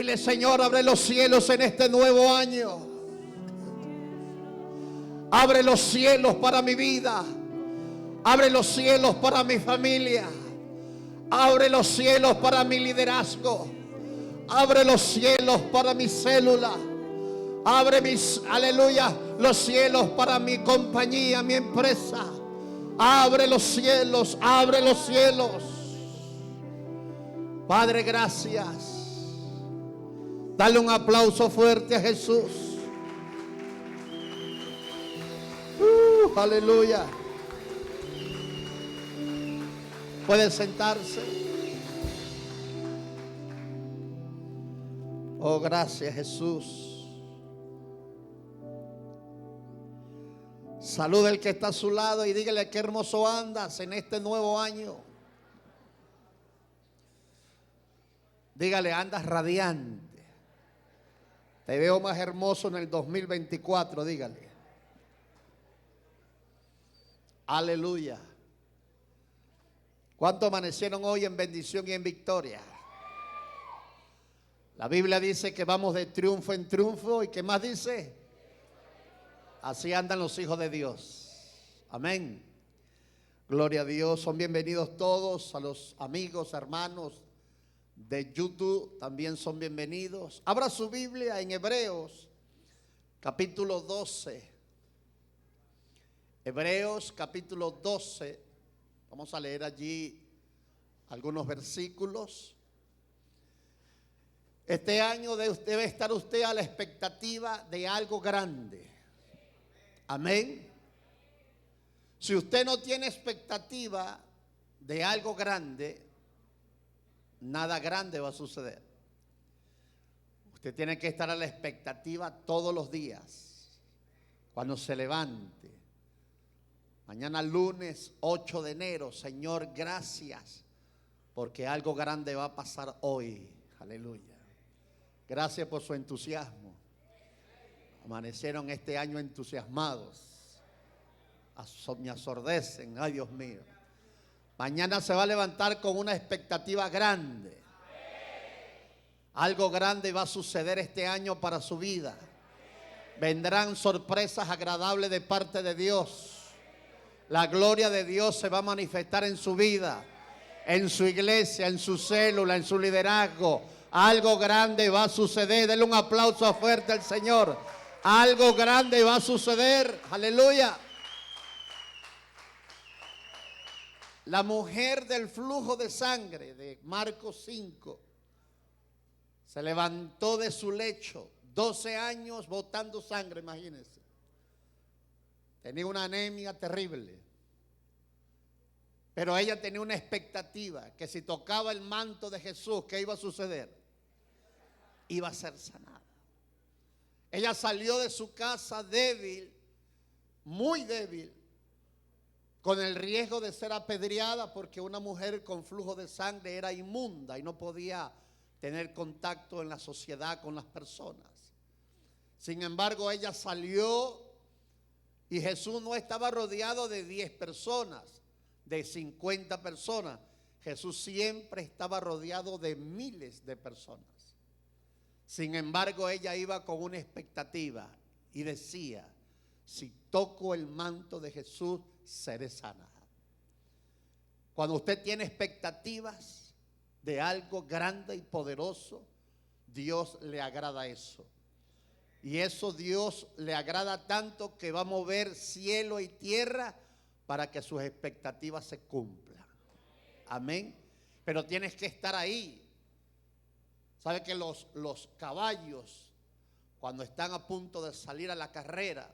Dile: Señor, abre los cielos en este nuevo año. Abre los cielos para mi vida. Abre los cielos para mi familia. Abre los cielos para mi liderazgo. Abre los cielos para mi célula. Abre aleluya, los cielos para mi compañía, mi empresa. Abre los cielos, abre los cielos. Padre, gracias. Dale un aplauso fuerte a Jesús. Aleluya. Puede sentarse. Oh, gracias, Jesús. Saluda al que está a su lado y dígale: qué hermoso andas en este nuevo año. Dígale: andas radiante. Te veo más hermoso en el 2024, dígale. Aleluya. ¿Cuántos amanecieron hoy en bendición y en victoria? La Biblia dice que vamos de triunfo en triunfo. ¿Y qué más dice? Así andan los hijos de Dios. Amén. Gloria a Dios. Son bienvenidos todos. A los amigos, hermanos de YouTube también son bienvenidos. Abra su Biblia en Hebreos capítulo 12. Hebreos capítulo 12. Vamos a leer allí algunos versículos. Este año debe estar usted a la expectativa de algo grande. Amén. Si usted no tiene expectativa de algo grande, nada grande va a suceder. Usted tiene que estar a la expectativa todos los días. Cuando se levante. Mañana lunes 8 de enero, Señor, gracias, porque algo grande va a pasar hoy. Aleluya. Gracias por su entusiasmo. Amanecieron este año entusiasmados. Me asordecen. Ay, Dios mío. Mañana se va a levantar con una expectativa grande. Algo grande va a suceder este año para su vida. Vendrán sorpresas agradables de parte de Dios. La gloria de Dios se va a manifestar en su vida, en su iglesia, en su célula, en su liderazgo. Algo grande va a suceder. Denle un aplauso fuerte al Señor. Algo grande va a suceder. Aleluya. La mujer del flujo de sangre de Marcos 5 se levantó de su lecho, 12 años botando sangre, imagínense. Tenía una anemia terrible. Pero ella tenía una expectativa que si tocaba el manto de Jesús, ¿qué iba a suceder? Iba a ser sanada. Ella salió de su casa débil, muy débil, con el riesgo de ser apedreada, porque una mujer con flujo de sangre era inmunda y no podía tener contacto en la sociedad con las personas. Sin embargo, ella salió y Jesús no estaba rodeado de 10 personas, de 50 personas. Jesús siempre estaba rodeado de miles de personas. Sin embargo, ella iba con una expectativa y decía: si toco el manto de Jesús, seré sana. Cuando usted tiene expectativas de algo grande y poderoso, Dios le agrada eso. Y eso Dios le agrada tanto que va a mover cielo y tierra para que sus expectativas se cumplan. Amén. Pero tienes que estar ahí. ¿Sabe que los caballos, cuando están a punto de salir a la carrera,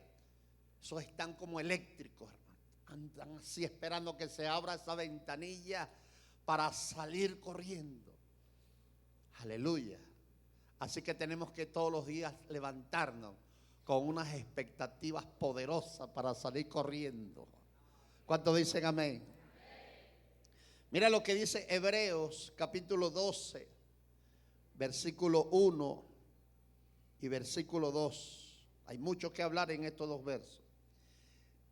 esos están como eléctricos, hermano? Andan así esperando que se abra esa ventanilla para salir corriendo. Aleluya. Así que tenemos que todos los días levantarnos con unas expectativas poderosas para salir corriendo. ¿Cuántos dicen amén? Mira lo que dice Hebreos capítulo 12, versículo 1 y versículo 2. Hay mucho que hablar en estos dos versos.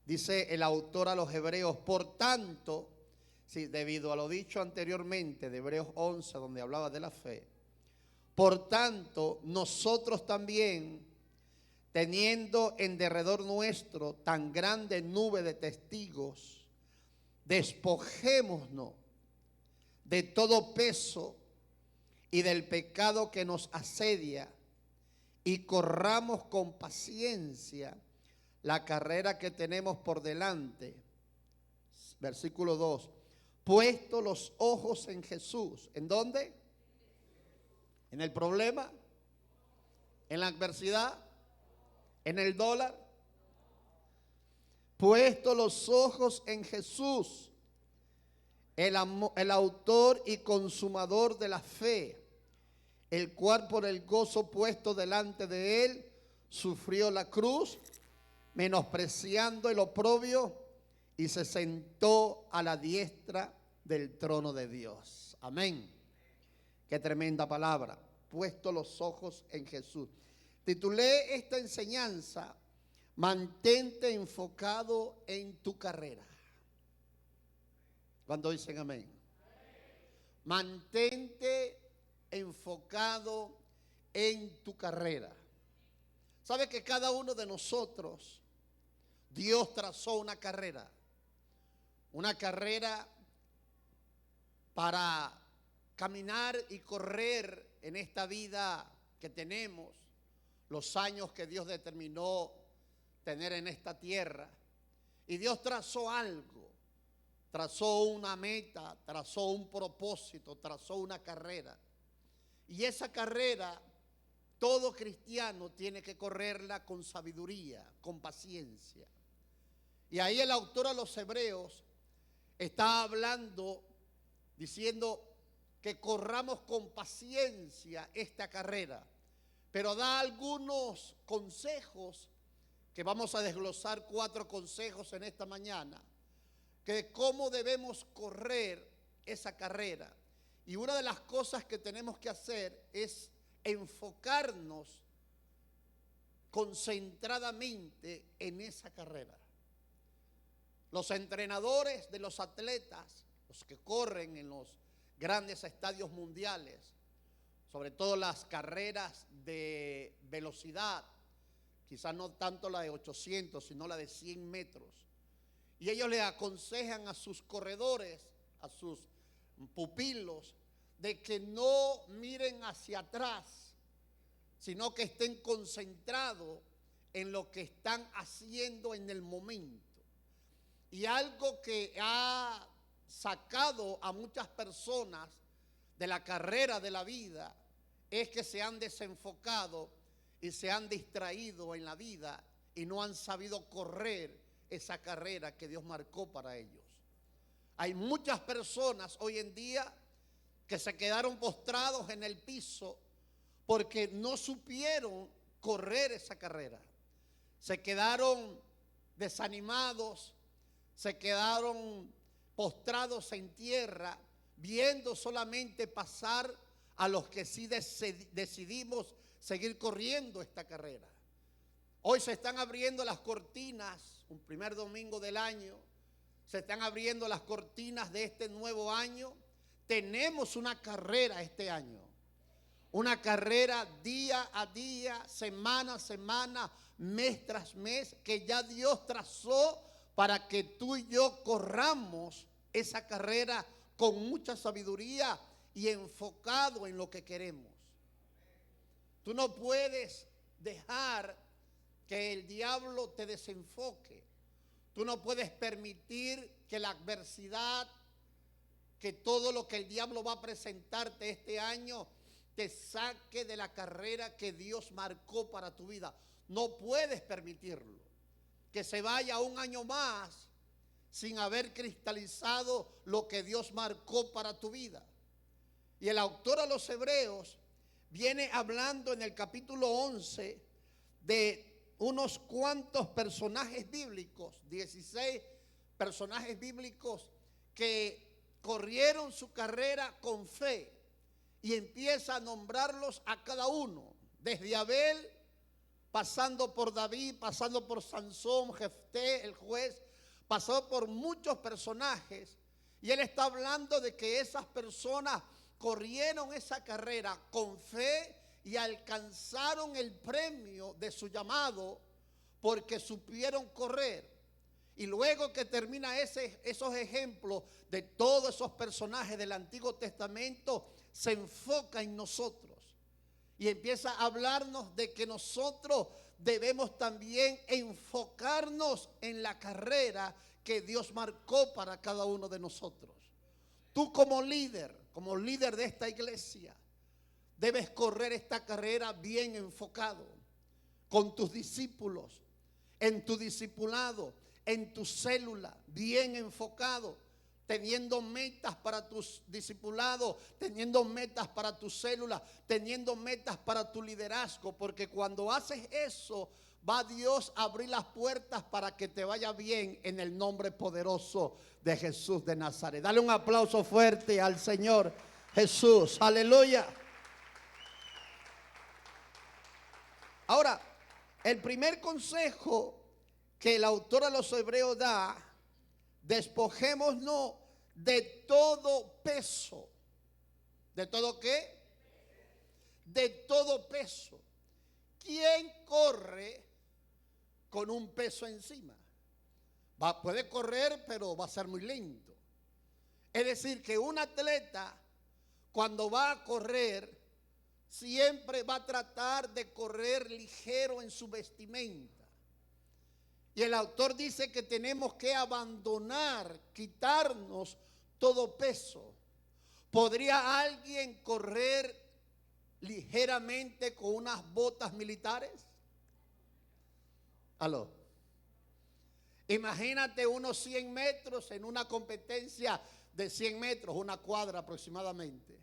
Dice el autor a los hebreos: por tanto, sí, debido a lo dicho anteriormente de Hebreos 11, donde hablaba de la fe, Por tanto, nosotros también, teniendo en derredor nuestro tan grande nube de testigos, despojémonos de todo peso y del pecado que nos asedia, y corramos con paciencia la carrera que tenemos por delante. Versículo 2. Puesto los ojos en Jesús. ¿En dónde? ¿En el problema? ¿En la adversidad? ¿En el dólar? Puesto los ojos en Jesús, el autor y consumador de la fe, el cual por el gozo puesto delante de él sufrió la cruz, menospreciando el oprobio, y se sentó a la diestra del trono de Dios. Amén. Qué tremenda palabra. Puesto los ojos en Jesús. Titulé esta enseñanza: mantente enfocado en tu carrera. ¿Cuándo dicen amén? Mantente enfocado en tu carrera. ¿Sabe que cada uno de nosotros, Dios trazó una carrera? Una carrera para caminar y correr en esta vida que tenemos, los años que Dios determinó tener en esta tierra. Y Dios trazó algo, trazó una meta, trazó un propósito, trazó una carrera. Y esa carrera, todo cristiano tiene que correrla con sabiduría, con paciencia. Y ahí el autor a los Hebreos está hablando, diciendo que corramos con paciencia esta carrera, pero da algunos consejos que vamos a desglosar, 4 consejos en esta mañana, que cómo debemos correr esa carrera. Y una de las cosas que tenemos que hacer es enfocarnos concentradamente en esa carrera. Los entrenadores de los atletas, los que corren en los grandes estadios mundiales, sobre todo las carreras de velocidad, quizás no tanto la de 800, sino la de 100 metros. Y ellos le aconsejan a sus corredores, a sus pupilos, de que no miren hacia atrás, sino que estén concentrados en lo que están haciendo en el momento. Y algo que ha sacado a muchas personas de la carrera de la vida es que se han desenfocado y se han distraído en la vida y no han sabido correr esa carrera que Dios marcó para ellos. Hay muchas personas hoy en día que se quedaron postrados en el piso porque no supieron correr esa carrera. Se quedaron desanimados, se quedaron postrados en tierra, viendo solamente pasar a los que sí decidimos seguir corriendo esta carrera. Hoy se están abriendo las cortinas, un primer domingo del año, se están abriendo las cortinas de este nuevo año. Tenemos una carrera este año, una carrera día a día, semana a semana, mes tras mes, que ya Dios trazó para que tú y yo corramos esa carrera con mucha sabiduría y enfocado en lo que queremos. Tú no puedes dejar que el diablo te desenfoque. Tú no puedes permitir que la adversidad, que todo lo que el diablo va a presentarte este año, te saque de la carrera que Dios marcó para tu vida. No puedes permitirlo. Que se vaya un año más sin haber cristalizado lo que Dios marcó para tu vida. Y el autor a los Hebreos viene hablando en el capítulo 11 de unos cuantos personajes bíblicos, 16 personajes bíblicos que corrieron su carrera con fe, y empieza a nombrarlos a cada uno, desde Abel, pasando por David, pasando por Sansón, Jefté, el juez, pasó por muchos personajes. Y él está hablando de que esas personas corrieron esa carrera con fe y alcanzaron el premio de su llamado porque supieron correr. Y luego que termina esos ejemplos de todos esos personajes del Antiguo Testamento, se enfoca en nosotros y empieza a hablarnos de que nosotros debemos también enfocarnos en la carrera que Dios marcó para cada uno de nosotros. Tú como líder de esta iglesia, debes correr esta carrera bien enfocado, con tus discípulos, en tu discipulado, en tu célula, bien enfocado, teniendo metas para tus discipulados, teniendo metas para tu célula, teniendo metas para tu liderazgo, porque cuando haces eso, va Dios a abrir las puertas para que te vaya bien en el nombre poderoso de Jesús de Nazaret. Dale un aplauso fuerte al Señor Jesús. Aleluya. Ahora, el primer consejo que el autor a los Hebreos da: despojémonos de todo peso. ¿De todo qué? De todo peso. ¿Quién corre con un peso encima? Puede correr, pero va a ser muy lento. Es decir, que un atleta, cuando va a correr, siempre va a tratar de correr ligero en su vestimenta. Y el autor dice que tenemos que abandonar, quitarnos todo peso. ¿Podría alguien correr ligeramente con unas botas militares? Aló. Imagínate unos 100 metros en una competencia de 100 metros, una cuadra aproximadamente.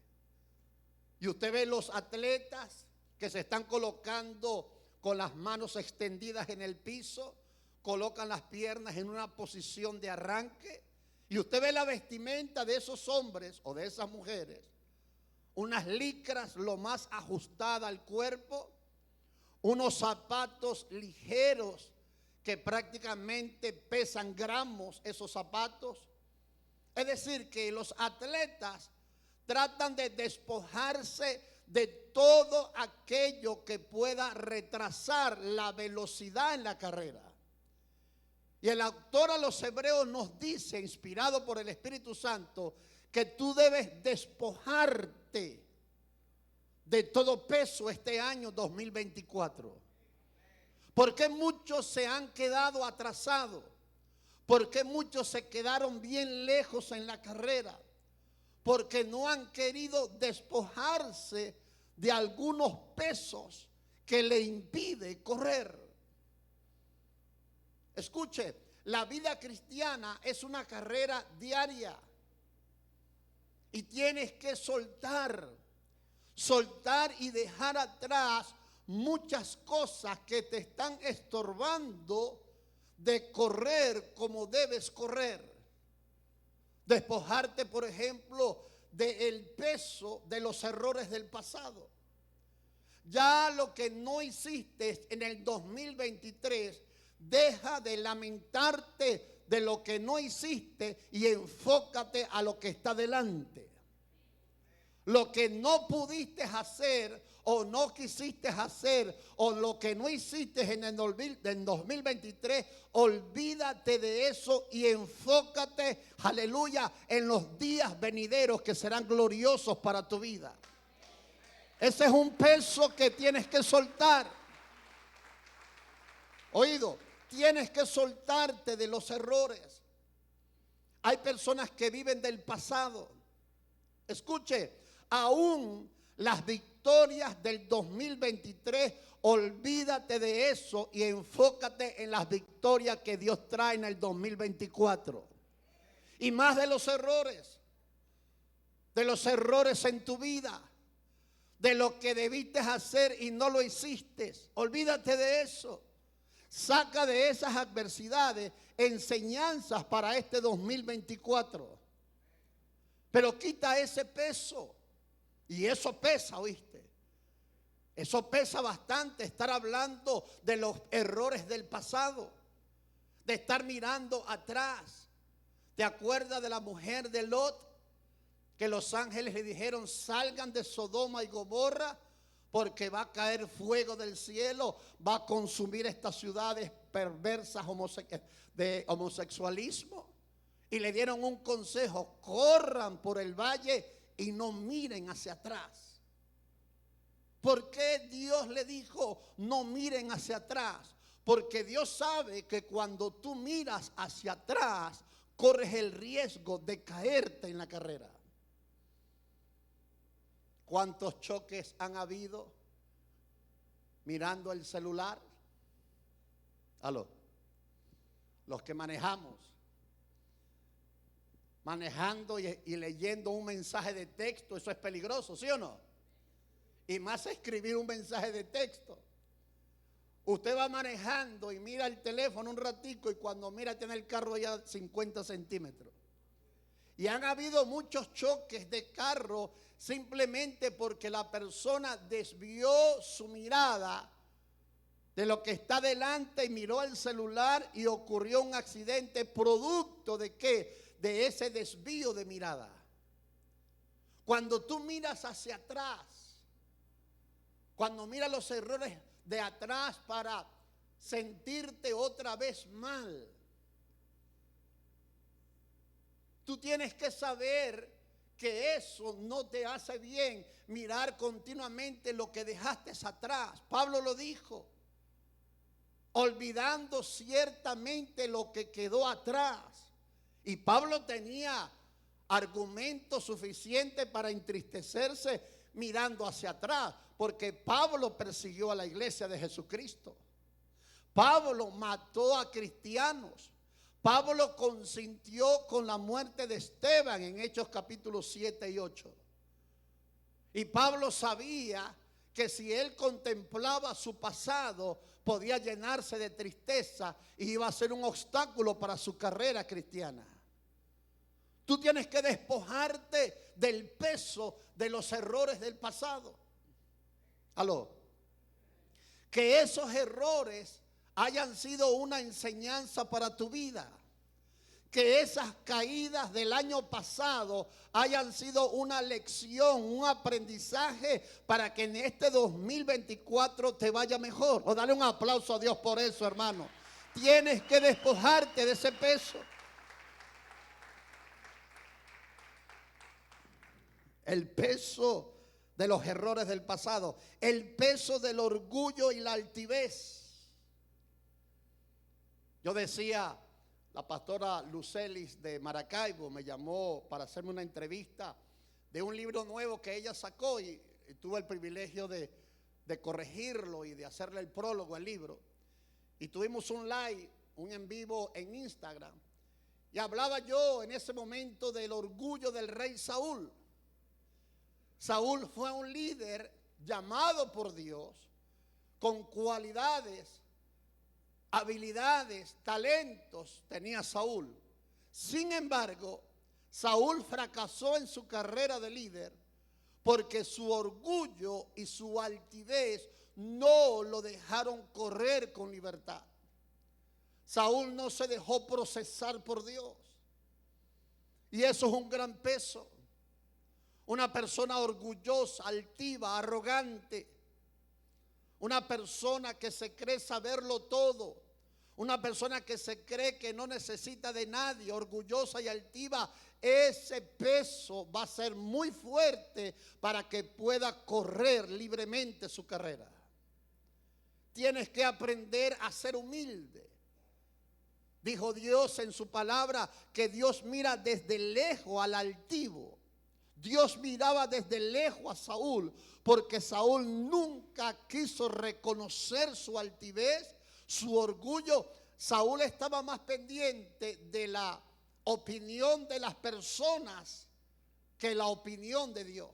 Y usted ve los atletas que se están colocando con las manos extendidas en el piso, colocan las piernas en una posición de arranque, y usted ve la vestimenta de esos hombres o de esas mujeres, unas licras lo más ajustada al cuerpo, unos zapatos ligeros que prácticamente pesan gramos esos zapatos. Es decir, que los atletas tratan de despojarse de todo aquello que pueda retrasar la velocidad en la carrera. Y el autor a los Hebreos nos dice, inspirado por el Espíritu Santo, que tú debes despojarte de todo peso este año 2024. ¿Por qué muchos se han quedado atrasados? ¿Por qué muchos se quedaron bien lejos en la carrera? Porque no han querido despojarse de algunos pesos que le impide correr. Escuche, la vida cristiana es una carrera diaria y tienes que soltar y dejar atrás muchas cosas que te están estorbando de correr como debes correr. Despojarte, por ejemplo, del peso de los errores del pasado. Ya lo que no hiciste en el 2023, deja de lamentarte de lo que no hiciste y enfócate a lo que está delante. Lo que no pudiste hacer o no quisiste hacer, o lo que no hiciste en el 2023, olvídate de eso y enfócate, aleluya, en los días venideros que serán gloriosos para tu vida. Ese es un peso que tienes que soltar. Oído, tienes que soltarte de los errores. Hay personas que viven del pasado. Escuche, aún las victorias del 2023, olvídate de eso y enfócate en las victorias que Dios trae en el 2024. Y más de los errores en tu vida, de lo que debiste hacer y no lo hiciste. Olvídate de eso. Saca de esas adversidades enseñanzas para este 2024. Pero quita ese peso. Y eso pesa, ¿oíste? Eso pesa bastante, estar hablando de los errores del pasado, de estar mirando atrás. ¿Te acuerdas de la mujer de Lot? que los ángeles le dijeron: salgan de Sodoma y Gomorra, porque va a caer fuego del cielo, va a consumir estas ciudades perversas de homosexualismo. Y le dieron un consejo: corran por el valle y no miren hacia atrás. ¿Por qué Dios le dijo no miren hacia atrás? Porque Dios sabe que cuando tú miras hacia atrás, corres el riesgo de caerte en la carrera. ¿Cuántos choques han habido mirando el celular? Aló. Los que manejamos. Manejando y leyendo un mensaje de texto, eso es peligroso, ¿sí o no? Y más escribir un mensaje de texto. Usted va manejando y mira el teléfono un ratico, y cuando mira tiene el carro ya 50 centímetros. Y han habido muchos choques de carro simplemente porque la persona desvió su mirada de lo que está delante y miró el celular, y ocurrió un accidente producto de ¿qué? De ese desvío de mirada. Cuando tú miras hacia atrás, cuando miras los errores de atrás para sentirte otra vez mal, tú tienes que saber que eso no te hace bien, mirar continuamente lo que dejaste atrás. Pablo lo dijo: olvidando ciertamente lo que quedó atrás. Y Pablo tenía argumentos suficientes para entristecerse mirando hacia atrás, porque Pablo persiguió a la iglesia de Jesucristo. Pablo mató a cristianos. Pablo consintió con la muerte de Esteban en Hechos capítulos 7 y 8. Y Pablo sabía que si él contemplaba su pasado, podía llenarse de tristeza y iba a ser un obstáculo para su carrera cristiana. Tú tienes que despojarte del peso de los errores del pasado. Aló. Que esos errores hayan sido una enseñanza para tu vida. Que esas caídas del año pasado hayan sido una lección, un aprendizaje para que en este 2024 te vaya mejor. O dale un aplauso a Dios por eso, hermano. Tienes que despojarte de ese peso. El peso de los errores del pasado, el peso del orgullo y la altivez. Yo decía, la pastora Lucelis de Maracaibo me llamó para hacerme una entrevista de un libro nuevo que ella sacó, y tuve el privilegio de corregirlo y de hacerle el prólogo al libro. Y tuvimos un live, un en vivo en Instagram, y hablaba yo en ese momento del orgullo del rey Saúl. Saúl fue un líder llamado por Dios, con cualidades, habilidades, talentos tenía Saúl. Sin embargo, Saúl fracasó en su carrera de líder porque su orgullo y su altivez no lo dejaron correr con libertad. Saúl no se dejó procesar por Dios. Y eso es un gran peso. Una persona orgullosa, altiva, arrogante. Una persona que se cree saberlo todo. Una persona que se cree que no necesita de nadie, orgullosa y altiva. Ese peso va a ser muy fuerte para que pueda correr libremente su carrera. Tienes que aprender a ser humilde. Dijo Dios en su palabra que Dios mira desde lejos al altivo. Dios miraba desde lejos a Saúl, porque Saúl nunca quiso reconocer su altivez, su orgullo. Saúl estaba más pendiente de la opinión de las personas que la opinión de Dios.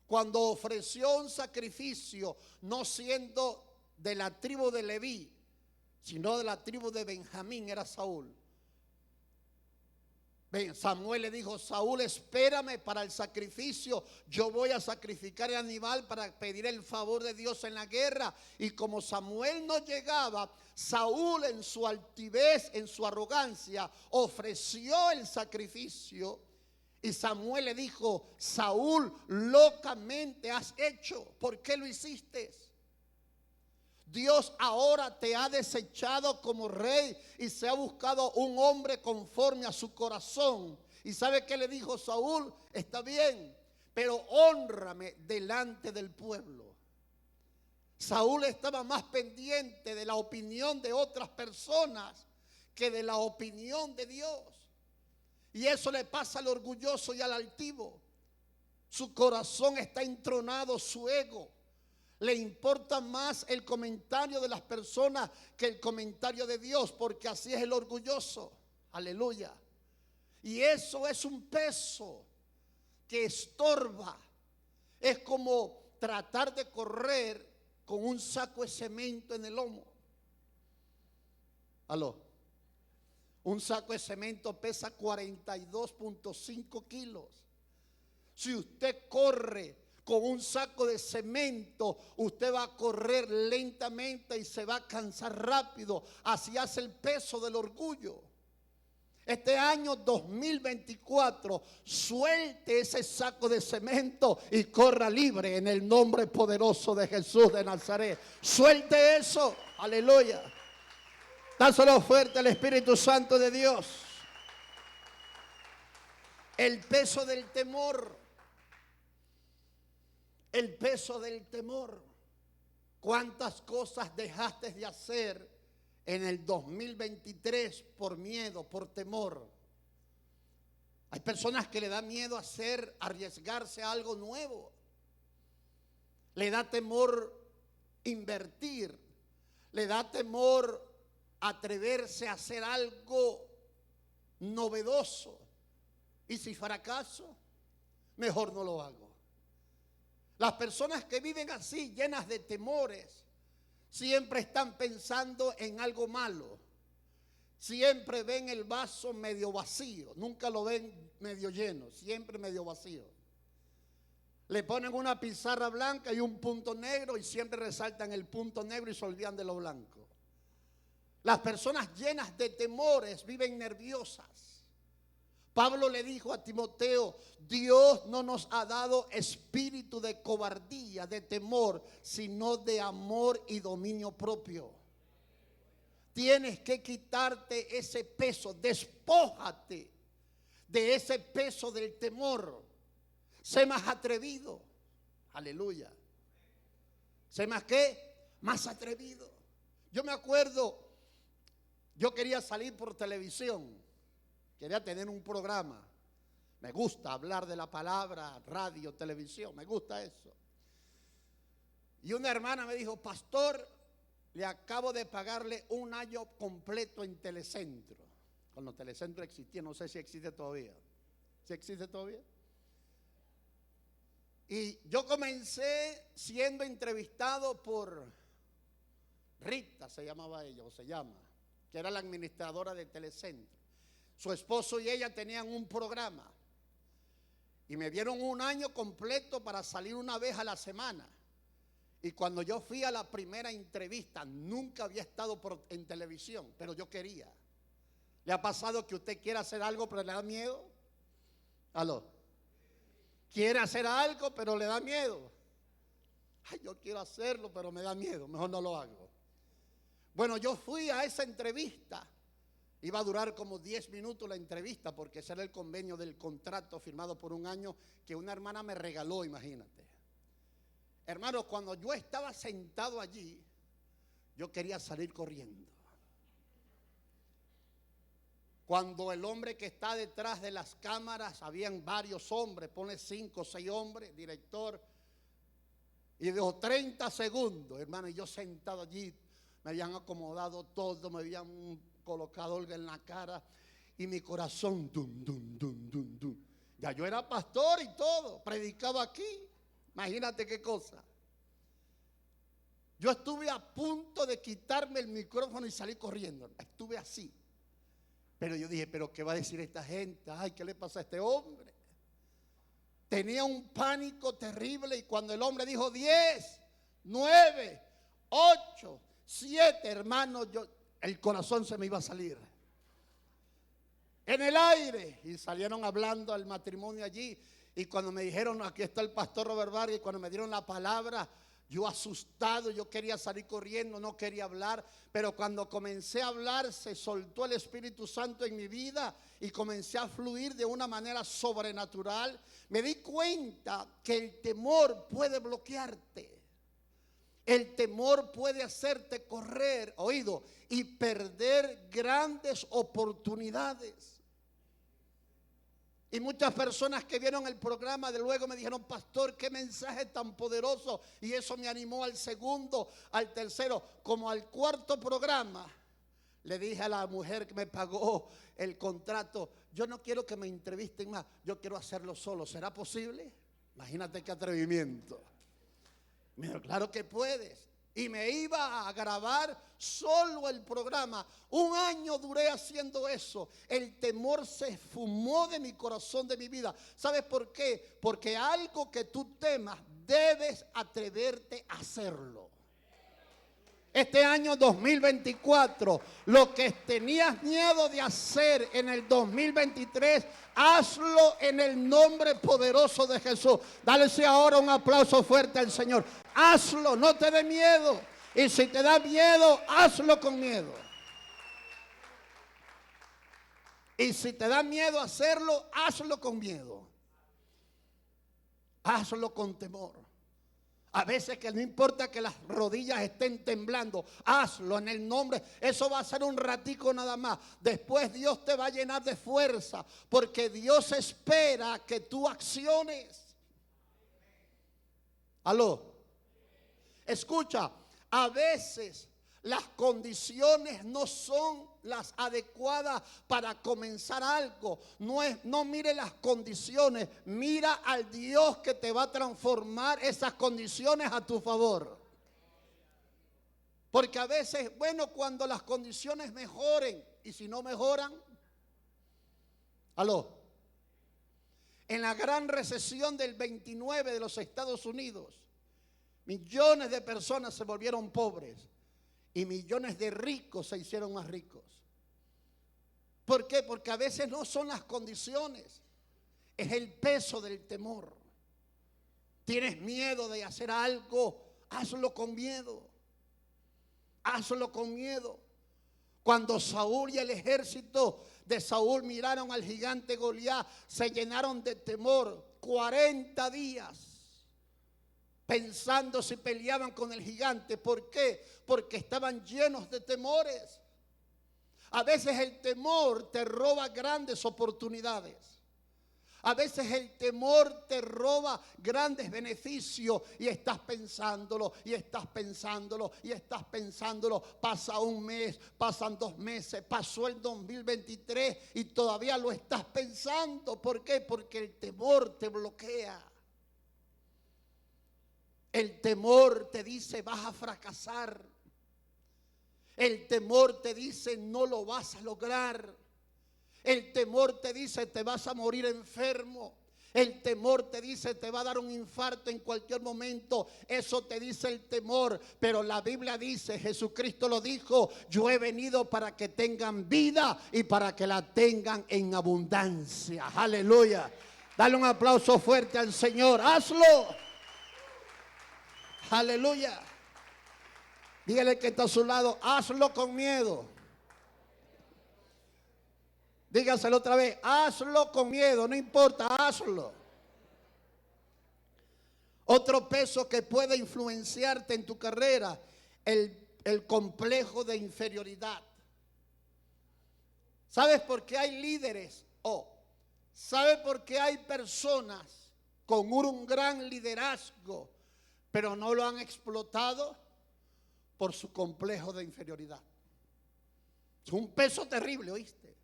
Cuando ofreció un sacrificio, no siendo de la tribu de Leví, sino de la tribu de Benjamín, era Saúl. Samuel le dijo: Saúl, espérame para el sacrificio. Yo voy a sacrificar el animal para pedir el favor de Dios en la guerra. Y como Samuel no llegaba, Saúl en su altivez, en su arrogancia, ofreció el sacrificio. Y Samuel le dijo: Saúl, locamente has hecho. ¿Por qué lo hiciste? Dios ahora te ha desechado como rey y se ha buscado un hombre conforme a su corazón. ¿Y sabe qué le dijo Saúl? Está bien, pero hónrame delante del pueblo. Saúl estaba más pendiente de la opinión de otras personas que de la opinión de Dios. Y eso le pasa al orgulloso y al altivo. Su corazón está entronado, su ego. Le importa más el comentario de las personas que el comentario de Dios, porque así es el orgulloso. Aleluya. Y eso es un peso que estorba. Es como tratar de correr con un saco de cemento en el lomo. Aló. Un saco de cemento pesa 42.5 kilos. Si usted corre con un saco de cemento, usted va a correr lentamente y se va a cansar rápido. Así hace el peso del orgullo. Este año 2024, suelte ese saco de cemento y corra libre en el nombre poderoso de Jesús de Nazaret. Suelte eso, aleluya. Dáselo fuerte al Espíritu Santo de Dios. El peso del temor. El peso del temor. ¿Cuántas cosas dejaste de hacer en el 2023 por miedo, por temor? Hay personas que le da miedo arriesgarse a algo nuevo. Le da temor invertir. Le da temor atreverse a hacer algo novedoso. Y si fracaso, mejor no lo hago. Las personas que viven así, llenas de temores, siempre están pensando en algo malo. Siempre ven el vaso medio vacío. Nunca lo ven medio lleno, siempre medio vacío. Le ponen una pizarra blanca y un punto negro y siempre resaltan el punto negro y se olvidan de lo blanco. Las personas llenas de temores viven nerviosas. Pablo le dijo a Timoteo: Dios no nos ha dado espíritu de cobardía, de temor, sino de amor y dominio propio. Tienes que quitarte ese peso, despójate de ese peso del temor. Sé más atrevido. Aleluya. Sé más ¿qué? Más atrevido. Yo me acuerdo, yo quería salir por televisión. Quería tener un programa. Me gusta hablar de la palabra, radio, televisión. Me gusta eso. Y una hermana me dijo: pastor, le acabo de pagarle un año completo en Telecentro. Cuando Telecentro existía, no sé si existe todavía. ¿Sí existe todavía? Y yo comencé siendo entrevistado por Rita, se llamaba ella, o se llama, que era la administradora de Telecentro. Su esposo y ella tenían un programa y me dieron un año completo para salir una vez a la semana. Y cuando yo fui a la primera entrevista, nunca había estado en televisión, pero yo quería. ¿Le ha pasado que usted quiere hacer algo pero le da miedo? ¿Aló? Quiere hacer algo pero le da miedo. Ay, yo quiero hacerlo pero me da miedo, mejor no lo hago. Bueno, yo fui a esa entrevista. Iba a durar como 10 minutos la entrevista, porque ese era el convenio del contrato firmado por un año que una hermana me regaló, imagínate. Hermanos, cuando yo estaba sentado allí, yo quería salir corriendo. Cuando el hombre que está detrás de las cámaras, habían varios hombres, pone 5 o 6 hombres, director, y dijo 30 segundos, hermano, y yo sentado allí, me habían acomodado todo, me habían colocado algo en la cara y mi corazón dum, dum, dum, dum, dum. Ya yo era pastor y todo, predicaba aquí. Imagínate qué cosa. Yo estuve a punto de quitarme el micrófono y salir corriendo. Estuve así. Pero yo dije, ¿pero qué va a decir esta gente? Ay, ¿qué le pasa a este hombre? Tenía un pánico terrible y cuando el hombre dijo 10, 9, 8, 7, hermanos, el corazón se me iba a salir. en el aire. Y salieron hablando al matrimonio allí. Y cuando me dijeron, aquí está el pastor Robert Vargas, y cuando me dieron la palabra, yo asustado, yo quería salir corriendo, no quería hablar. Pero cuando comencé a hablar, se soltó el Espíritu Santo en mi vida y comencé a fluir de una manera sobrenatural. Me di cuenta que el temor puede bloquearte. El temor puede hacerte correr, oído, y perder grandes oportunidades. Y muchas personas que vieron el programa de luego me dijeron, pastor, qué mensaje tan poderoso. Y eso me animó al segundo, al tercero, como al cuarto programa. Le dije a la mujer que me pagó el contrato, yo no quiero que me entrevisten más, yo quiero hacerlo solo. ¿Será posible? Imagínate qué atrevimiento. Me dijo, claro que puedes. Y me iba a grabar solo el programa. 1 año duré haciendo eso. El temor se fumó de mi corazón, de mi vida. ¿Sabes por qué? Porque algo que tú temas, debes atreverte a hacerlo. Este año 2024, lo que tenías miedo de hacer en el 2023, hazlo en el nombre poderoso de Jesús. Dale ahora un aplauso fuerte al Señor. Hazlo, no te dé miedo. Y si te da miedo, hazlo con miedo. Y si te da miedo hacerlo, hazlo con miedo. Hazlo con temor. A veces que no importa que las rodillas estén temblando, hazlo en el nombre. Eso va a ser un ratico nada más. Después Dios te va a llenar de fuerza, porque Dios espera que tú acciones. Aló. Escucha, a veces las condiciones no son las adecuadas para comenzar algo. No mire las condiciones, mira al Dios que te va a transformar esas condiciones a tu favor. Porque a veces, bueno, cuando las condiciones mejoren, y si no mejoran, aló. En la gran recesión del 29 de los Estados Unidos, millones de personas se volvieron pobres y millones de ricos se hicieron más ricos. ¿Por qué? Porque a veces no son las condiciones, es el peso del temor. Tienes miedo de hacer algo, hazlo con miedo. Hazlo con miedo. Cuando Saúl y el ejército de Saúl miraron al gigante Goliat, se llenaron de temor 40 días. Pensando si peleaban con el gigante. ¿Por qué? Porque estaban llenos de temores. A veces el temor te roba grandes oportunidades. A veces el temor te roba grandes beneficios y estás pensándolo, y estás pensándolo, y estás pensándolo. Pasa un mes, pasan 2 meses, pasó el 2023 y todavía lo estás pensando. ¿Por qué? Porque el temor te bloquea. El temor te dice vas a fracasar. El temor te dice no lo vas a lograr. El temor te dice te vas a morir enfermo. El temor te dice te va a dar un infarto en cualquier momento. Eso te dice el temor. Pero la Biblia dice, Jesucristo lo dijo, yo he venido para que tengan vida y para que la tengan en abundancia. Aleluya. Dale un aplauso fuerte al Señor. Hazlo. Aleluya. Dígale que está a su lado, hazlo con miedo. Dígaselo otra vez, hazlo con miedo, no importa, hazlo. Otro peso que puede influenciarte en tu carrera, el complejo de inferioridad. ¿Sabes por qué hay líderes? ¿Sabes por qué hay personas con un gran liderazgo, pero no lo han explotado? Por su complejo de inferioridad. Es un peso terrible, ¿oíste?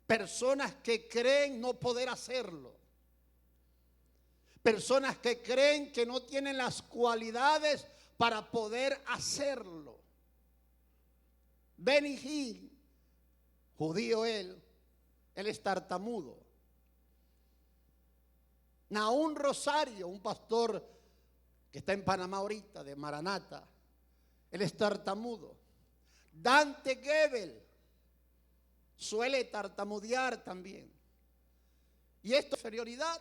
Personas que creen no poder hacerlo. Personas que creen que no tienen las cualidades para poder hacerlo. Benny Hinn, judío él es tartamudo. Nahum Rosario, un pastor que está en Panamá ahorita, de Maranata, él es tartamudo. Dante Gebel, suele tartamudear también. Y esto es inferioridad.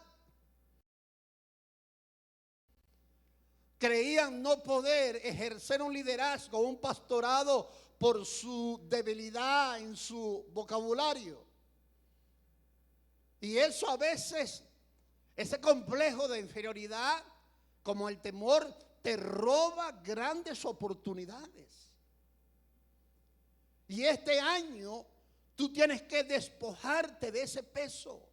Creían no poder ejercer un liderazgo, un pastorado por su debilidad en su vocabulario. Y eso a veces, ese complejo de inferioridad, como el temor, te roba grandes oportunidades. Y este año tú tienes que despojarte de ese peso.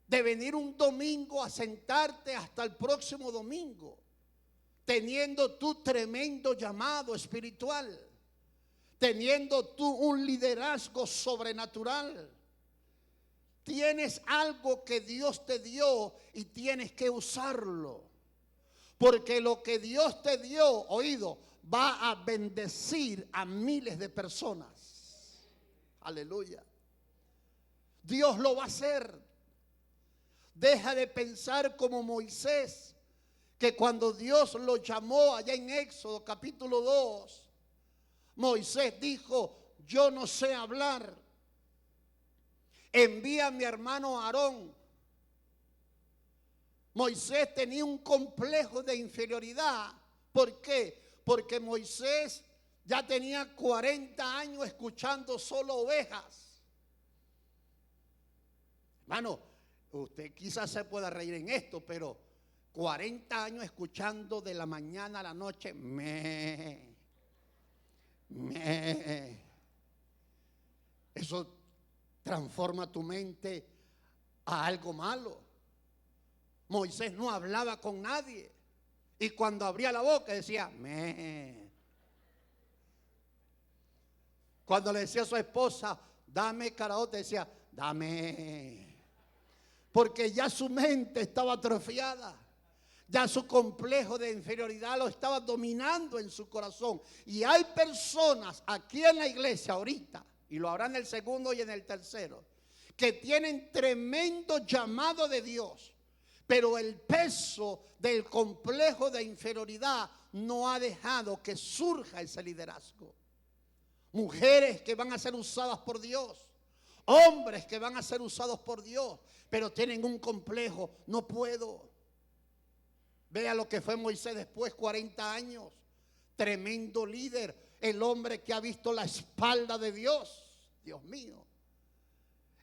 De venir un domingo a sentarte hasta el próximo domingo, teniendo tú tremendo llamado espiritual, teniendo tú un liderazgo sobrenatural. Tienes algo que Dios te dio y tienes que usarlo. Porque lo que Dios te dio, oído, va a bendecir a miles de personas. Aleluya. Dios lo va a hacer. Deja de pensar como Moisés, que cuando Dios lo llamó allá en Éxodo capítulo 2, Moisés dijo: yo no sé hablar, envía a mi hermano Aarón. Moisés tenía un complejo de inferioridad. ¿Por qué? Porque Moisés ya tenía 40 años escuchando solo ovejas. Hermano, usted quizás se pueda reír en esto, pero 40 años escuchando de la mañana a la noche, eso transforma tu mente a algo malo. Moisés no hablaba con nadie y cuando abría la boca decía, Cuando le decía a su esposa, dame caraote, decía, dame. Porque ya su mente estaba atrofiada. Ya su complejo de inferioridad lo estaba dominando en su corazón. Y hay personas aquí en la iglesia ahorita, y lo habrá en el segundo y en el tercero, que tienen tremendo llamado de Dios, pero el peso del complejo de inferioridad no ha dejado que surja ese liderazgo. Mujeres que van a ser usadas por Dios, hombres que van a ser usados por Dios, pero tienen un complejo, no puedo. Vea lo que fue Moisés después, 40 años, tremendo líder, el hombre que ha visto la espalda de Dios, Dios mío.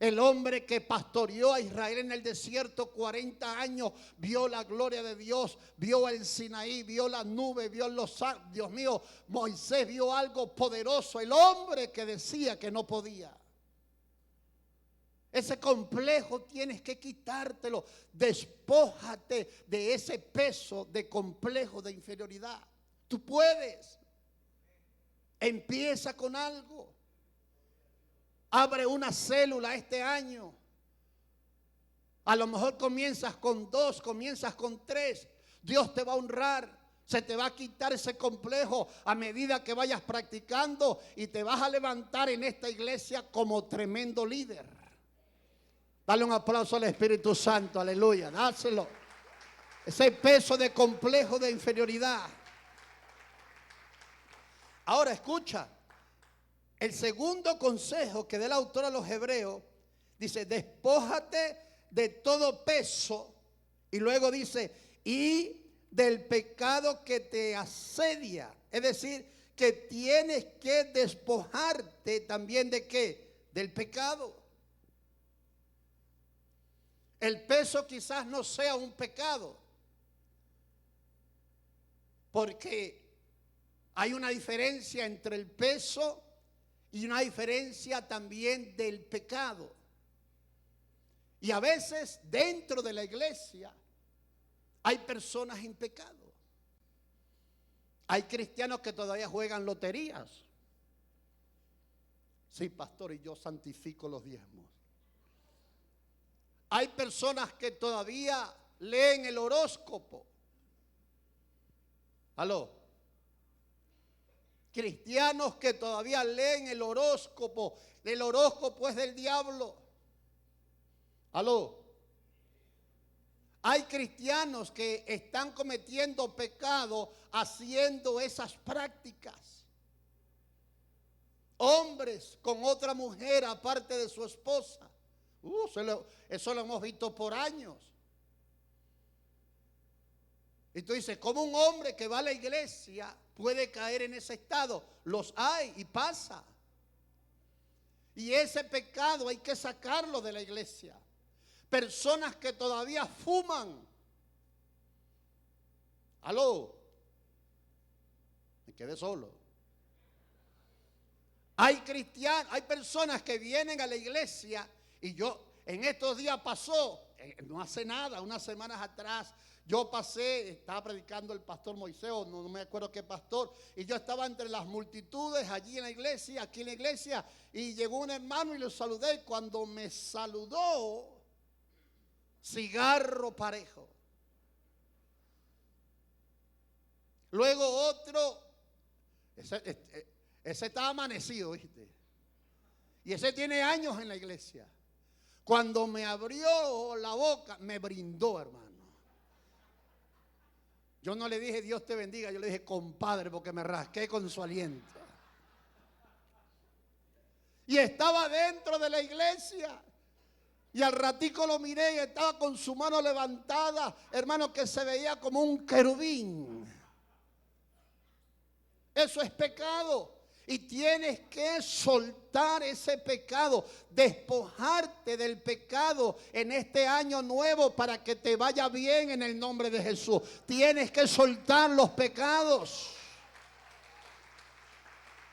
El hombre que pastoreó a Israel en el desierto 40 años, vio la gloria de Dios, vio el Sinaí, vio la nube, vio los... Dios mío, Moisés vio algo poderoso, el hombre que decía que no podía. Ese complejo tienes que quitártelo. Despójate de ese peso de complejo de inferioridad. Tú puedes. Empieza con algo. Abre una célula este año. A lo mejor comienzas con 2, comienzas con 3. Dios te va a honrar. Se te va a quitar ese complejo a medida que vayas practicando y te vas a levantar en esta iglesia como tremendo líder. Dale un aplauso al Espíritu Santo, aleluya, dáselo. Ese peso de complejo de inferioridad. Ahora escucha, el segundo consejo que da el autor a los Hebreos, dice, despójate de todo peso, y luego dice, y del pecado que te asedia. Es decir, que tienes que despojarte también de ¿qué? Del pecado. El peso quizás no sea un pecado, porque hay una diferencia entre el peso y una diferencia también del pecado. Y a veces dentro de la iglesia hay personas en pecado. Hay cristianos que todavía juegan loterías. Sí, pastor, y yo santifico los diezmos. Hay personas que todavía leen el horóscopo. ¿Aló? Cristianos que todavía leen el horóscopo. El horóscopo es del diablo. ¿Aló? Hay cristianos que están cometiendo pecado haciendo esas prácticas. Hombres con otra mujer aparte de su esposa. Eso lo hemos visto por años. Y tú dices, ¿cómo un hombre que va a la iglesia puede caer en ese estado? Los hay y pasa. Y ese pecado hay que sacarlo de la iglesia. Personas que todavía fuman. Aló. Me quedé solo. Hay cristianos, hay personas que vienen a la iglesia y en estos días pasó, no hace nada, unas semanas atrás, yo pasé, estaba predicando el pastor Moisés, no me acuerdo qué pastor, y yo estaba entre las multitudes allí en la iglesia, aquí en la iglesia, y llegó un hermano y lo saludé. Cuando me saludó, cigarro parejo. Luego otro, ese está amanecido, ¿viste? Y ese tiene años en la iglesia. Cuando me abrió la boca, me brindó, hermano. Yo no le dije Dios te bendiga, yo le dije compadre, porque me rasqué con su aliento. Y estaba dentro de la iglesia. Y al ratico lo miré y estaba con su mano levantada, hermano, que se veía como un querubín. Eso es pecado. Y tienes que soltar ese pecado, despojarte del pecado en este año nuevo para que te vaya bien en el nombre de Jesús. Tienes que soltar los pecados.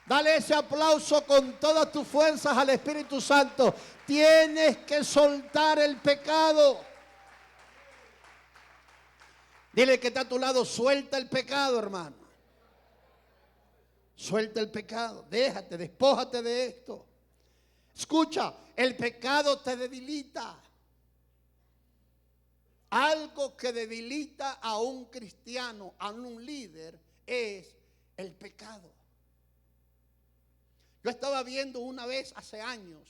Dale ese aplauso con todas tus fuerzas al Espíritu Santo. Tienes que soltar el pecado. Dile que está a tu lado, suelta el pecado, hermano. Suelta el pecado, déjate, despójate de esto. Escucha, el pecado te debilita. Algo que debilita a un cristiano, a un líder, es el pecado. Yo estaba viendo una vez hace años,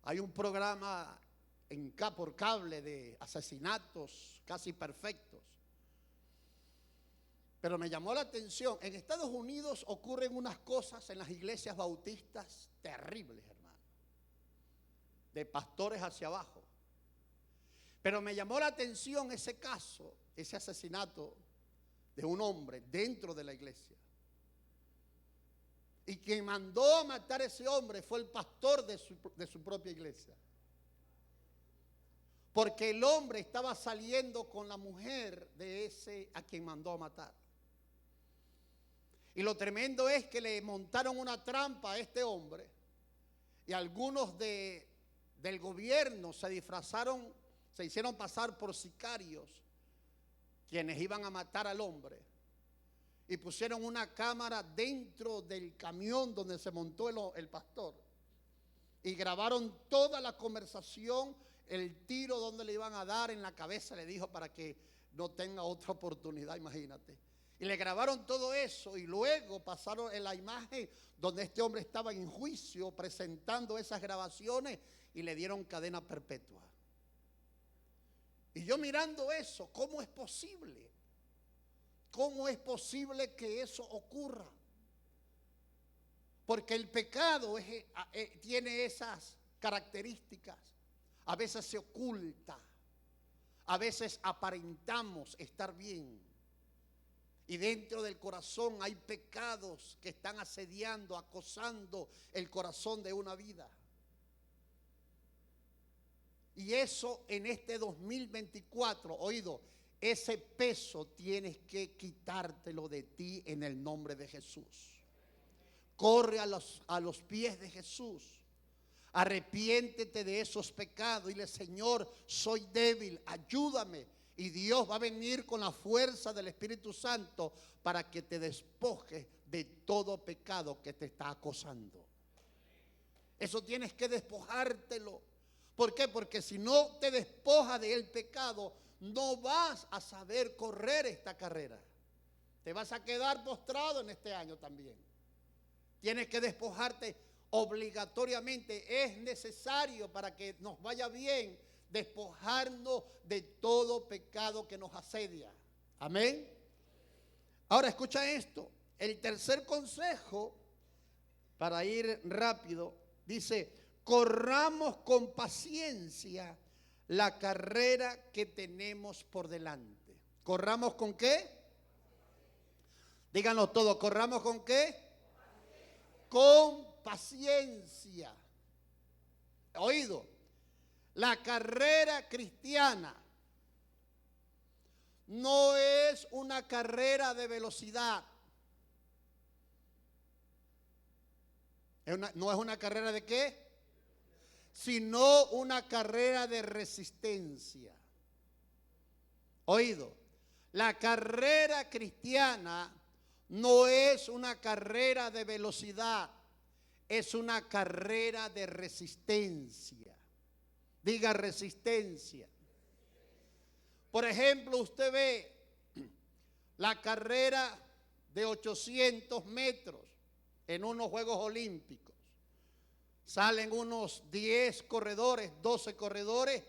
hay un programa por cable de asesinatos casi perfectos. Pero me llamó la atención, en Estados Unidos ocurren unas cosas en las iglesias bautistas terribles, hermano. De pastores hacia abajo. Pero me llamó la atención ese caso, ese asesinato de un hombre dentro de la iglesia. Y quien mandó a matar a ese hombre fue el pastor de su propia iglesia. Porque el hombre estaba saliendo con la mujer de ese a quien mandó a matar. Y lo tremendo es que le montaron una trampa a este hombre y algunos del gobierno se disfrazaron, se hicieron pasar por sicarios, quienes iban a matar al hombre, y pusieron una cámara dentro del camión donde se montó el pastor y grabaron toda la conversación, el tiro donde le iban a dar en la cabeza, le dijo, para que no tenga otra oportunidad, imagínate. Y le grabaron todo eso y luego pasaron en la imagen donde este hombre estaba en juicio presentando esas grabaciones y le dieron cadena perpetua. Y yo mirando eso, ¿cómo es posible? ¿Cómo es posible que eso ocurra? Porque el pecado tiene esas características. A veces se oculta, a veces aparentamos estar bien. Y dentro del corazón hay pecados que están asediando, acosando el corazón de una vida. Y eso en este 2024, oído, ese peso tienes que quitártelo de ti en el nombre de Jesús. Corre a los pies de Jesús. Arrepiéntete de esos pecados. Dile, Señor, soy débil, ayúdame. Y Dios va a venir con la fuerza del Espíritu Santo para que te despojes de todo pecado que te está acosando. Eso tienes que despojártelo. ¿Por qué? Porque si no te despojas del pecado, no vas a saber correr esta carrera. Te vas a quedar postrado en este año también. Tienes que despojarte obligatoriamente. Es necesario para que nos vaya bien despojarnos de todo pecado que nos asedia. Amén. Ahora escucha esto. El tercer consejo para ir rápido, dice, corramos con paciencia la carrera que tenemos por delante. ¿Corramos con qué? Díganlo todo, ¿corramos con qué? Con paciencia. Oído, la carrera cristiana no es una carrera de velocidad. No es una carrera de qué, sino una carrera de resistencia. Oído, la carrera cristiana no es una carrera de velocidad, es una carrera de resistencia. Diga resistencia. Por ejemplo, usted ve la carrera de 800 metros en unos Juegos Olímpicos. Salen unos 10 corredores, 12 corredores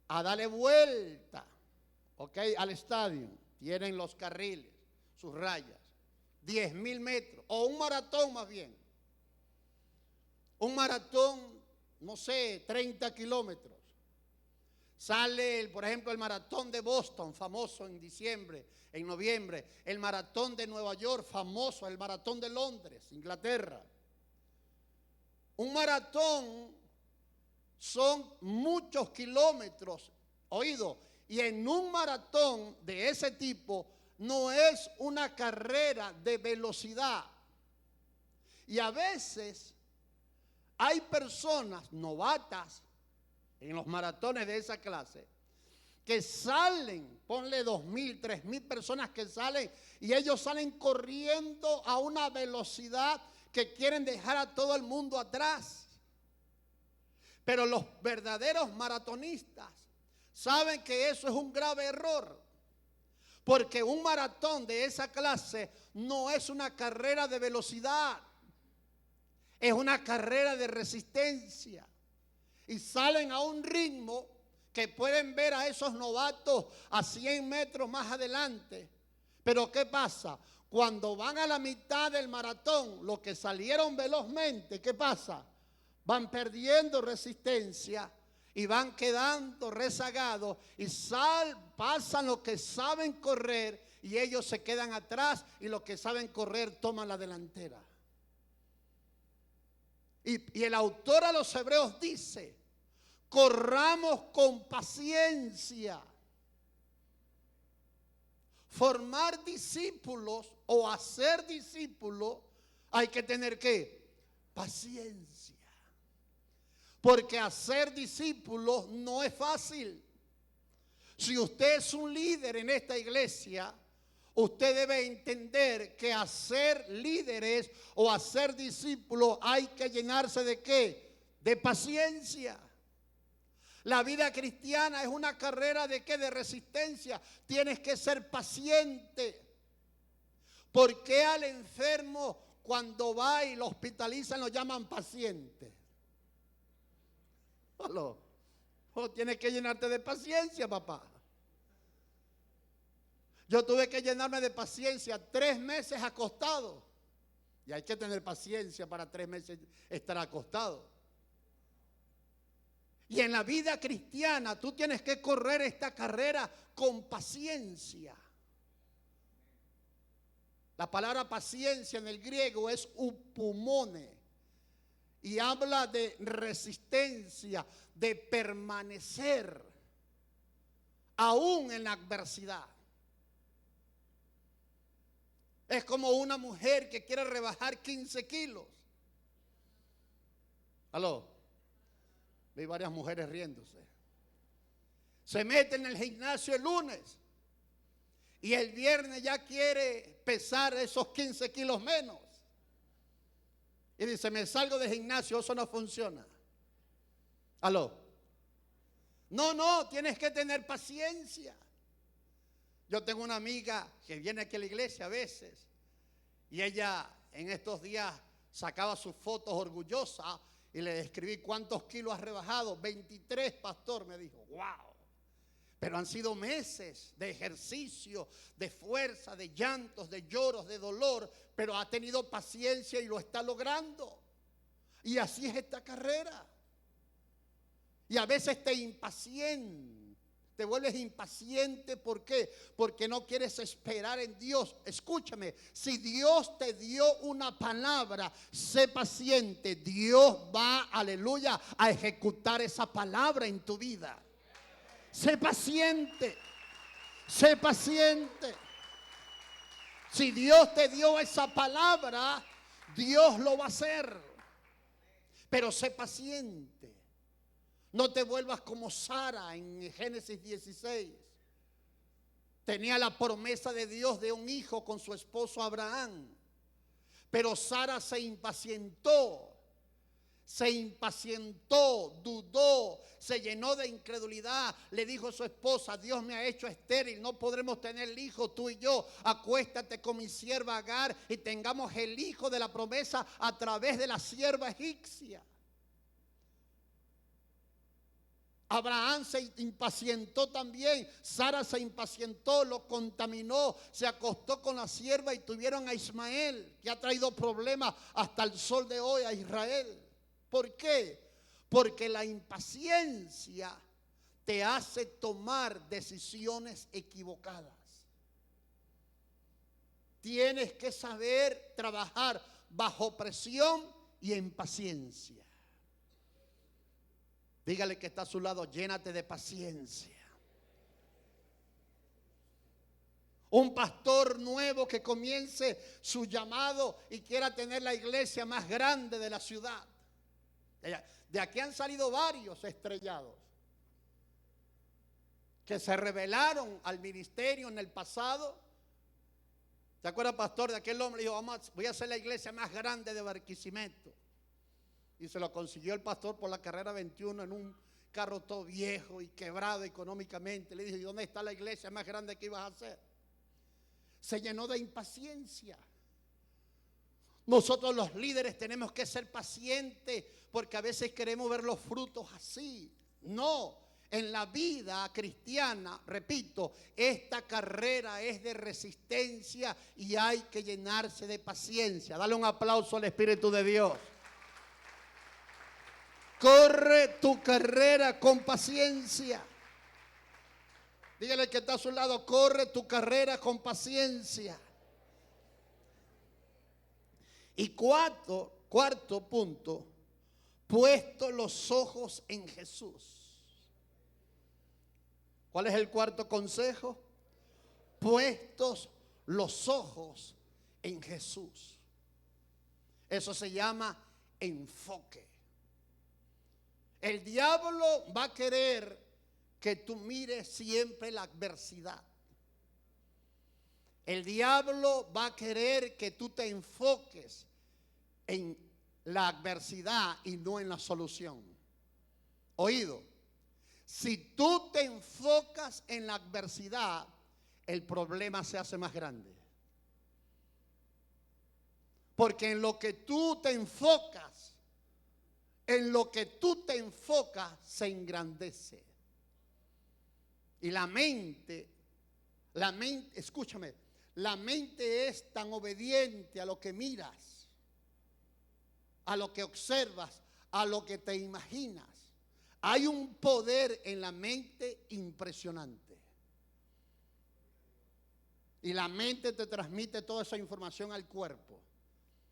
a darle vuelta, ¿ok?, al estadio. Tienen los carriles, sus rayas. 10,000 metros, o un maratón más bien. Un maratón, no sé, 30 kilómetros. Sale, por ejemplo, el maratón de Boston, famoso en diciembre, en noviembre. El maratón de Nueva York, famoso. El maratón de Londres, Inglaterra. Un maratón son muchos kilómetros, oído. Y en un maratón de ese tipo no es una carrera de velocidad. Y a veces hay personas novatas en los maratones de esa clase que salen, ponle 2,000, 3,000 personas que salen, y ellos salen corriendo a una velocidad que quieren dejar a todo el mundo atrás. Pero los verdaderos maratonistas saben que eso es un grave error, porque un maratón de esa clase no es una carrera de velocidad, es una carrera de resistencia. Y salen a un ritmo que pueden ver a esos novatos a 100 metros más adelante. Pero ¿qué pasa? Cuando van a la mitad del maratón, los que salieron velozmente, ¿qué pasa? Van perdiendo resistencia y van quedando rezagados, y pasan los que saben correr y ellos se quedan atrás, y los que saben correr toman la delantera. Y el autor a los Hebreos dice, corramos con paciencia. Formar discípulos o hacer discípulos hay que tener ¿qué? Paciencia. Porque hacer discípulos no es fácil. Si usted es un líder en esta iglesia, usted debe entender que hacer líderes o hacer discípulos hay que llenarse ¿de qué? De paciencia. La vida cristiana es una carrera ¿de qué? De resistencia. Tienes que ser paciente. ¿Por qué al enfermo cuando va y lo hospitalizan lo llaman paciente? Tienes que llenarte de paciencia, papá. Yo tuve que llenarme de paciencia 3 meses acostado. Y hay que tener paciencia para 3 meses estar acostado. Y en la vida cristiana tú tienes que correr esta carrera con paciencia. La palabra paciencia en el griego es upumone. Y habla de resistencia, de permanecer aún en la adversidad. Es como una mujer que quiere rebajar 15 kilos. ¿Aló? Vi varias mujeres riéndose. Se mete en el gimnasio el lunes y el viernes ya quiere pesar esos 15 kilos menos. Y dice, me salgo del gimnasio, eso no funciona. ¿Aló? No, tienes que tener paciencia. Yo tengo una amiga que viene aquí a la iglesia a veces, y ella en estos días sacaba sus fotos orgullosa, y le escribí cuántos kilos has rebajado. 23, pastor, me dijo. Wow. Pero han sido meses de ejercicio, de fuerza, de llantos, de lloros, de dolor, pero ha tenido paciencia y lo está logrando. Y así es esta carrera. Y a veces te vuelves impaciente. ¿Por qué? Porque no quieres esperar en Dios. Escúchame, si Dios te dio una palabra, sé paciente. Dios va, aleluya, a ejecutar esa palabra en tu vida. Sé paciente. Sé paciente. Si Dios te dio esa palabra, Dios lo va a hacer. Pero sé paciente. No te vuelvas como Sara en Génesis 16. Tenía la promesa de Dios de un hijo con su esposo Abraham. Pero Sara se impacientó, dudó, se llenó de incredulidad. Le dijo a su esposa: Dios me ha hecho estéril, no podremos tener el hijo tú y yo. Acuéstate con mi sierva Agar y tengamos el hijo de la promesa a través de la sierva egipcia. Abraham se impacientó también. Sara se impacientó, lo contaminó, se acostó con la sierva y tuvieron a Ismael, que ha traído problemas hasta el sol de hoy a Israel. ¿Por qué? Porque la impaciencia te hace tomar decisiones equivocadas. Tienes que saber trabajar bajo presión y en paciencia. Dígale que está a su lado: llénate de paciencia. Un pastor nuevo que comience su llamado y quiera tener la iglesia más grande de la ciudad. De aquí han salido varios estrellados que se rebelaron al ministerio en el pasado. ¿Se acuerda, pastor, de aquel hombre? Dijo: voy a hacer la iglesia más grande de Barquisimeto. Y se lo consiguió el pastor por la carrera 21 en un carro todo viejo y quebrado económicamente. Le dije: ¿y dónde está la iglesia más grande que ibas a hacer? Se llenó de impaciencia. Nosotros los líderes tenemos que ser pacientes, porque a veces queremos ver los frutos así. No, en la vida cristiana, repito, esta carrera es de resistencia y hay que llenarse de paciencia. Dale un aplauso al Espíritu de Dios. Corre tu carrera con paciencia. Dígale que está a su lado: corre tu carrera con paciencia. Y cuarto punto, puesto los ojos en Jesús. ¿Cuál es el cuarto consejo? Puestos los ojos en Jesús. Eso se llama enfoque. El diablo va a querer que tú mires siempre la adversidad. El diablo va a querer que tú te enfoques en la adversidad y no en la solución. Oído, si tú te enfocas en la adversidad, el problema se hace más grande. Porque en lo que tú te enfocas, se engrandece. Y la mente, escúchame, la mente es tan obediente a lo que miras, a lo que observas, a lo que te imaginas. Hay un poder en la mente impresionante. Y la mente te transmite toda esa información al cuerpo.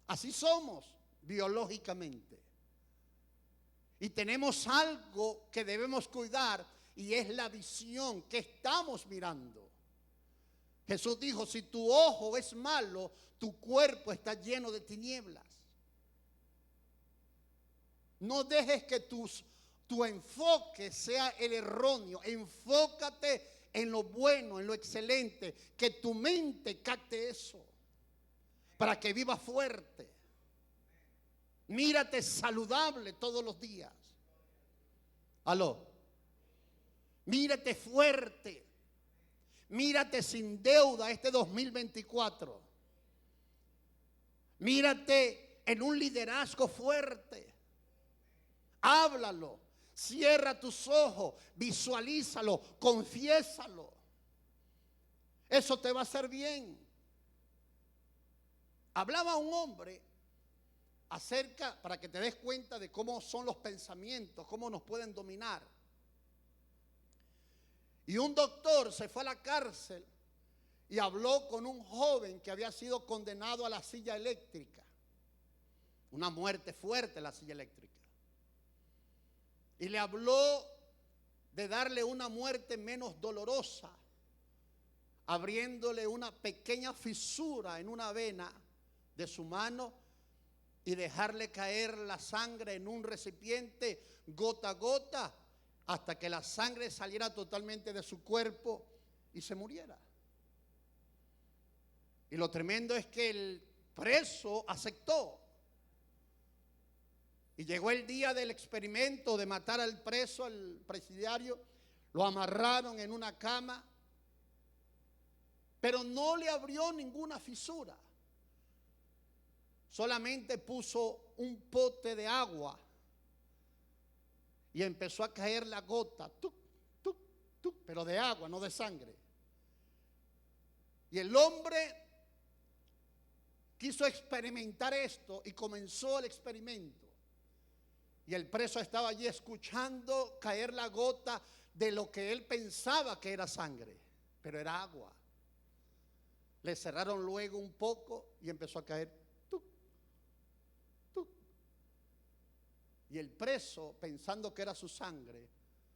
Así somos biológicamente. Y tenemos algo que debemos cuidar, y es la visión que estamos mirando. Jesús dijo: si tu ojo es malo, tu cuerpo está lleno de tinieblas. No dejes que tu enfoque sea el erróneo. Enfócate en lo bueno, en lo excelente. Que tu mente capte eso, para que viva fuerte. Mírate saludable todos los días. Aló. Mírate fuerte. Mírate sin deuda este 2024. Mírate en un liderazgo fuerte. Háblalo. Cierra tus ojos. Visualízalo. Confiésalo. Eso te va a hacer bien. Hablaba un hombre acerca, para que te des cuenta de cómo son los pensamientos, cómo nos pueden dominar. Y un doctor se fue a la cárcel y habló con un joven que había sido condenado a la silla eléctrica. Una muerte fuerte, la silla eléctrica. Y le habló de darle una muerte menos dolorosa, abriéndole una pequeña fisura en una vena de su mano y dejarle caer la sangre en un recipiente gota a gota hasta que la sangre saliera totalmente de su cuerpo y se muriera. Y lo tremendo es que el preso aceptó. Y llegó el día del experimento de matar al preso, al presidiario. Lo amarraron en una cama, pero no le abrió ninguna fisura. Solamente puso un pote de agua y empezó a caer la gota, tuc, tuc, tuc, pero de agua, no de sangre. Y el hombre quiso experimentar esto y comenzó el experimento. Y el preso estaba allí escuchando caer la gota de lo que él pensaba que era sangre, pero era agua. Le cerraron luego un poco y empezó a caer. Tuc, tuc. Y el preso, pensando que era su sangre,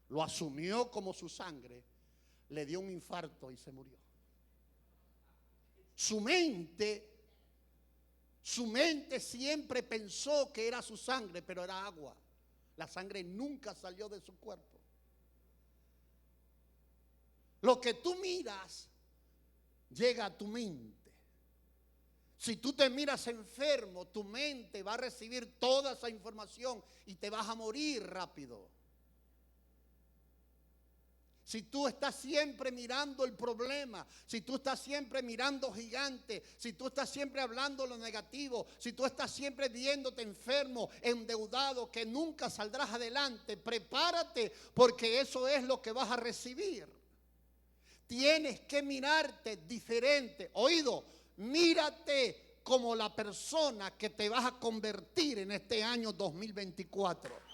lo asumió como su sangre, le dio un infarto y se murió. Su mente siempre pensó que era su sangre, pero era agua. La sangre nunca salió de su cuerpo. Lo que tú miras llega a tu mente. Si tú te miras enfermo, tu mente va a recibir toda esa información y te vas a morir rápido. Si tú estás siempre mirando el problema, si tú estás siempre mirando gigante, si tú estás siempre hablando lo negativo, si tú estás siempre viéndote enfermo, endeudado, que nunca saldrás adelante, prepárate porque eso es lo que vas a recibir. Tienes que mirarte diferente. Oído, mírate como la persona que te vas a convertir en este año 2024.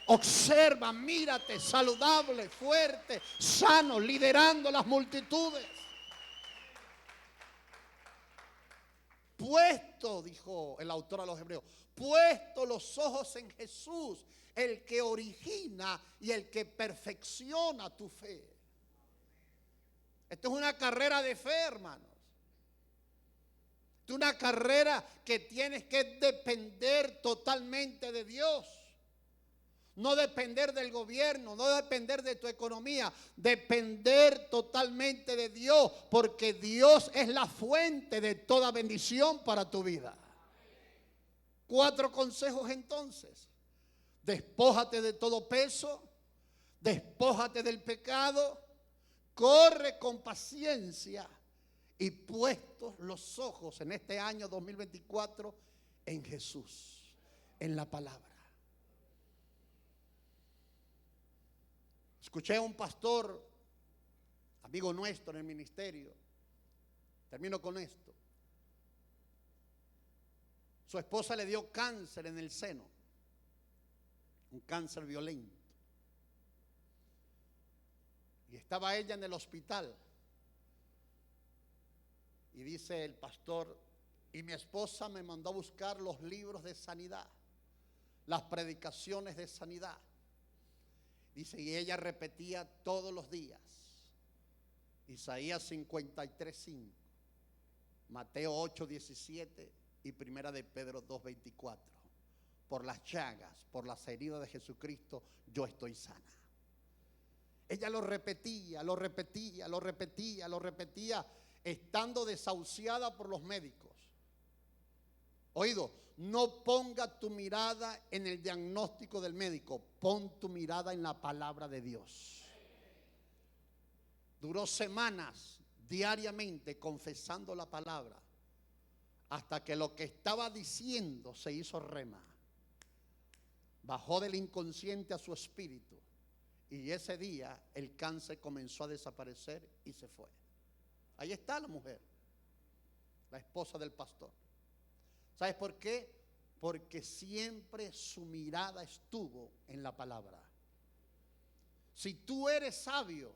Observa, mírate saludable, fuerte, sano, liderando las multitudes. Puesto, dijo el autor a los hebreos, puesto los ojos en Jesús, el que origina y el que perfecciona tu fe. Esto es una carrera de fe, hermanos. Esto es una carrera que tienes que depender totalmente de Dios. No depender del gobierno, no depender de tu economía, depender totalmente de Dios, porque Dios es la fuente de toda bendición para tu vida. 4 consejos entonces. Despójate de todo peso, despójate del pecado, corre con paciencia y puestos los ojos en este año 2024 en Jesús, en la palabra. Escuché a un pastor, amigo nuestro en el ministerio, termino con esto. Su esposa le dio cáncer en el seno, un cáncer violento. Y estaba ella en el hospital. Y dice el pastor, y mi esposa me mandó a buscar los libros de sanidad, las predicaciones de sanidad. Dice, y ella repetía todos los días Isaías 53:5, Mateo 8:17 y Primera de Pedro 2:24. Por las llagas, por las heridas de Jesucristo, yo estoy sana. Ella lo repetía, lo repetía, lo repetía, lo repetía, estando desahuciada por los médicos. Oído, no ponga tu mirada en el diagnóstico del médico, pon tu mirada en la palabra de Dios. Duró semanas diariamente confesando la palabra, hasta que lo que estaba diciendo se hizo rema. Bajó del inconsciente a su espíritu, y ese día el cáncer comenzó a desaparecer y se fue. Ahí está la mujer, la esposa del pastor. ¿Sabes por qué? porque siempre su mirada estuvo en la palabra. Si tú eres sabio,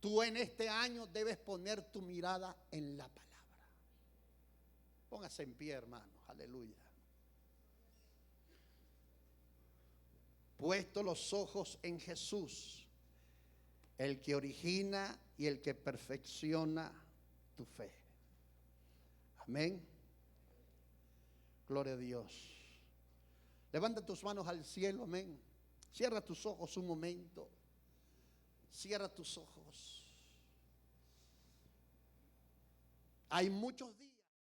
tú en este año debes poner tu mirada en la palabra. Póngase en pie, hermano. Aleluya. Puesto los ojos en Jesús, el que origina y el que perfecciona tu fe. Amén. Gloria a Dios. Levanta tus manos al cielo, amén. Cierra tus ojos un momento. Cierra tus ojos. Hay muchos días.